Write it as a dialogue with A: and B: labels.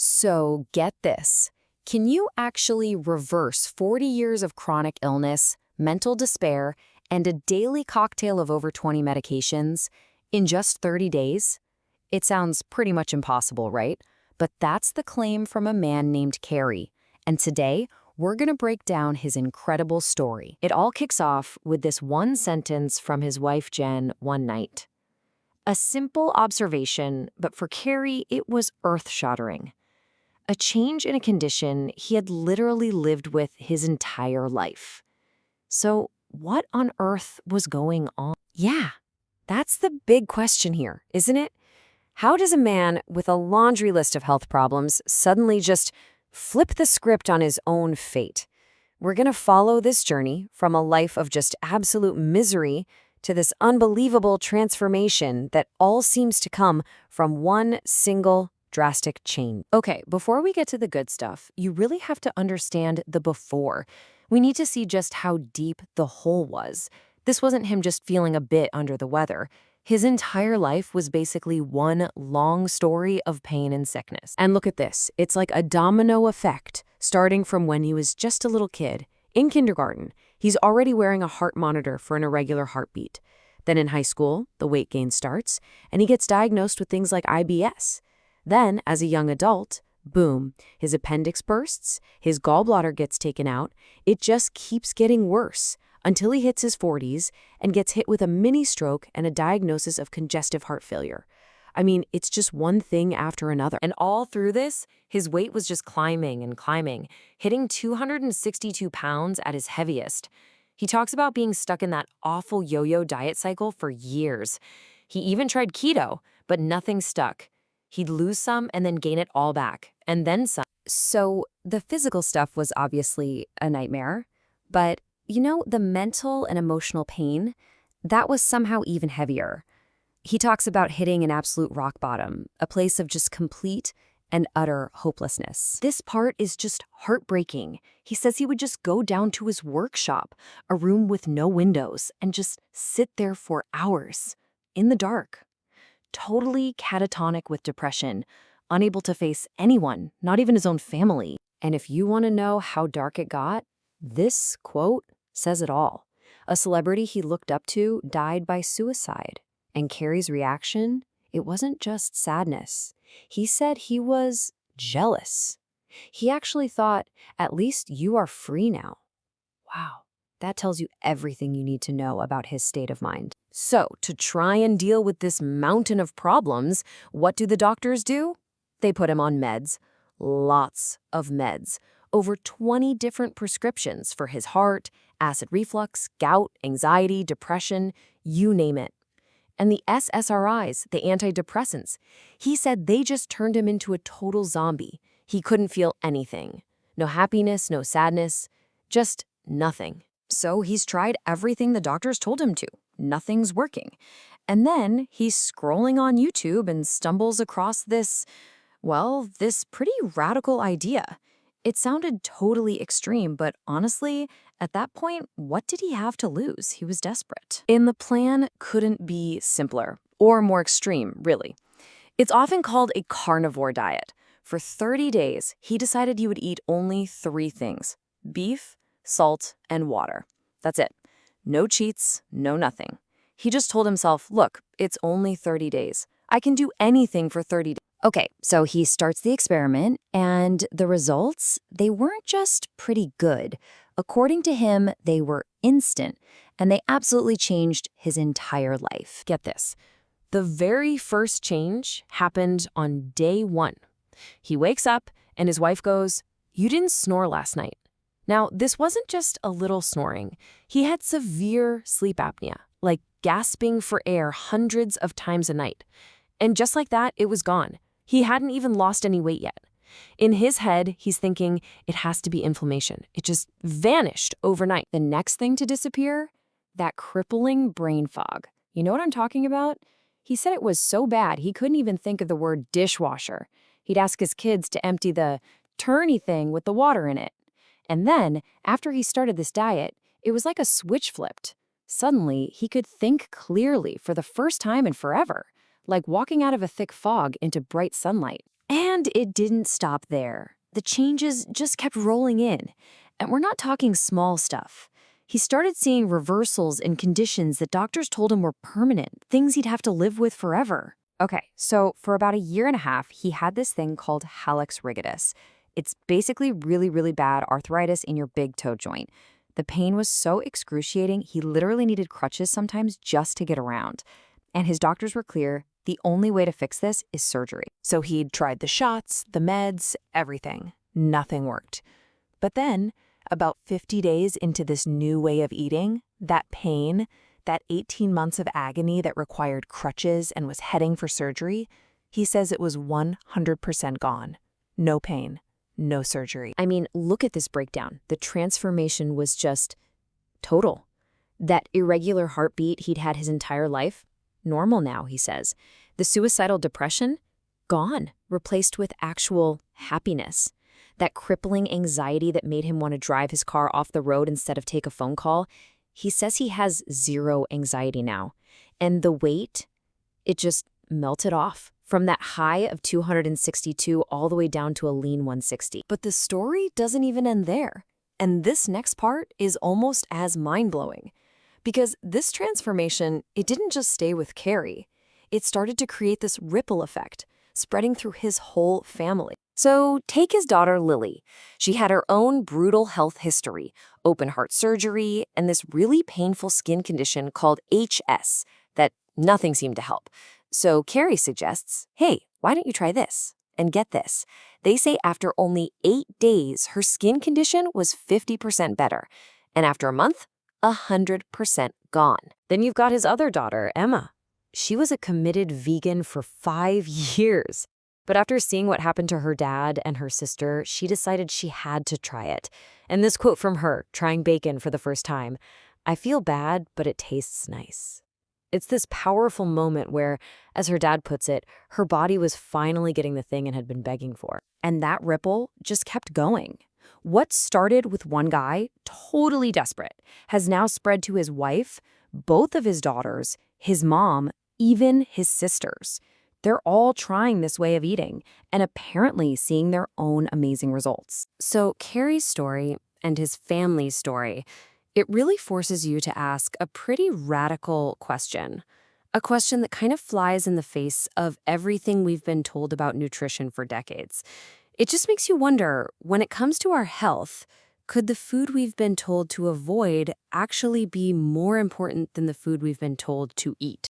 A: So get this. Can you actually reverse 40 years of chronic illness, mental despair, and a daily cocktail of over 20 medications in just 30 days? It sounds pretty much impossible, right? But that's the claim from a man named Carrie. And today, we're going to break down his incredible story. It all kicks off with this one sentence from his wife Jen one night. A simple observation, but for Carrie, it was earth-shattering. A change in a condition he had literally lived with his entire life. So, what on earth was going on? Yeah, that's the big question here, isn't it? How does a man with a laundry list of health problems suddenly just flip the script on his own fate? We're going to follow this journey from a life of just absolute misery to this unbelievable transformation that all seems to come from one single drastic change. Okay, before we get to the good stuff, you really have to understand the before. We need to see just how deep the hole was. This wasn't him just feeling a bit under the weather. His entire life was basically one long story of pain and sickness. And look at this. It's like a domino effect, starting from when he was just a little kid. In kindergarten, he's already wearing a heart monitor for an irregular heartbeat. Then in high school, the weight gain starts, and he gets diagnosed with things like IBS. Then, as a young adult, boom, his appendix bursts, his gallbladder gets taken out. It just keeps getting worse until he hits his 40s and gets hit with a mini stroke and a diagnosis of congestive heart failure. I mean, it's just one thing after another. And all through this, his weight was just climbing and climbing, hitting 262 pounds at his heaviest. He talks about being stuck in that awful yo-yo diet cycle for years. He even tried keto, but nothing stuck. He'd lose some and then gain it all back, and then some. So the physical stuff was obviously a nightmare, but the mental and emotional pain, that was somehow even heavier. He talks about hitting an absolute rock bottom, a place of just complete and utter hopelessness. This part is just heartbreaking. He says he would just go down to his workshop, a room with no windows, and just sit there for hours in the dark. Totally catatonic with depression, unable to face anyone, not even his own family. And if you want to know how dark it got, this quote says it all. A celebrity he looked up to died by suicide. And Carrie's reaction? It wasn't just sadness. He said he was jealous. He actually thought, at least you are free now. Wow. That tells you everything you need to know about his state of mind. So, to try and deal with this mountain of problems, what do the doctors do? They put him on meds. Lots of meds. Over 20 different prescriptions for his heart, acid reflux, gout, anxiety, depression, you name it. And the SSRIs, the antidepressants, he said they just turned him into a total zombie. He couldn't feel anything. No happiness, no sadness, just nothing. So he's tried everything the doctors told him to. Nothing's working. And then he's scrolling on YouTube and stumbles across this pretty radical idea. It sounded totally extreme, but honestly, at that point, what did he have to lose? He was desperate. And the plan couldn't be simpler or more extreme, really. It's often called a carnivore diet. For 30 days, he decided he would eat only 3 things: beef, salt, and water. That's it. No cheats, no nothing. He just told himself, look, it's only 30 days. I can do anything for 30 days. Okay, so he starts the experiment, and the results, they weren't just pretty good. According to him, they were instant, and they absolutely changed his entire life. Get this. The very first change happened on day 1. He wakes up, and his wife goes, "You didn't snore last night." Now, this wasn't just a little snoring. He had severe sleep apnea, like gasping for air hundreds of times a night. And just like that, it was gone. He hadn't even lost any weight yet. In his head, he's thinking it has to be inflammation. It just vanished overnight. The next thing to disappear? That crippling brain fog. You know what I'm talking about? He said it was so bad he couldn't even think of the word dishwasher. He'd ask his kids to empty the turny thing with the water in it. And then, after he started this diet, it was like a switch flipped. Suddenly, he could think clearly for the first time in forever, like walking out of a thick fog into bright sunlight. And it didn't stop there. The changes just kept rolling in. And we're not talking small stuff. He started seeing reversals in conditions that doctors told him were permanent, things he'd have to live with forever. Okay, so for about a year and a half, he had this thing called hallux rigidus. It's basically really, really bad arthritis in your big toe joint. The pain was so excruciating, he literally needed crutches sometimes just to get around. And his doctors were clear, the only way to fix this is surgery.
B: So he'd tried the shots, the meds, everything. Nothing worked. But then, about 50 days into this new way of eating, that pain, that 18 months of agony that required crutches and was heading for surgery, he says it was 100% gone. No pain, no surgery.
A: I mean, look at this breakdown. The transformation was just total. That irregular heartbeat he'd had his entire life, normal now, he says. The suicidal depression, gone, replaced with actual happiness. That crippling anxiety that made him want to drive his car off the road instead of take a phone call, he says he has zero anxiety now. And the weight, it just melted off from that high of 262 all the way down to a lean 160.
C: But the story doesn't even end there. And this next part is almost as mind-blowing. Because this transformation, it didn't just stay with Carrie. It started to create this ripple effect, spreading through his whole family. So take his daughter Lily. She had her own brutal health history, open heart surgery, and this really painful skin condition called HS that nothing seemed to help. So Carrie suggests, hey, why don't you try this? And get this. They say after only 8 days, her skin condition was 50% better. And after a month, 100% gone.
A: Then you've got his other daughter, Emma. She was a committed vegan for 5 years. But after seeing what happened to her dad and her sister, she decided she had to try it. And this quote from her, trying bacon for the first time, "I feel bad, but it tastes nice." It's this powerful moment where, as her dad puts it, her body was finally getting the thing it had been begging for. And that ripple just kept going. What started with one guy, totally desperate, has now spread to his wife, both of his daughters, his mom, even his sisters. They're all trying this way of eating and apparently seeing their own amazing results. So Carrie's story and his family's story, it really forces you to ask a pretty radical question. A question that kind of flies in the face of everything we've been told about nutrition for decades. It just makes you wonder, when it comes to our health, could the food we've been told to avoid actually be more important than the food we've been told to eat?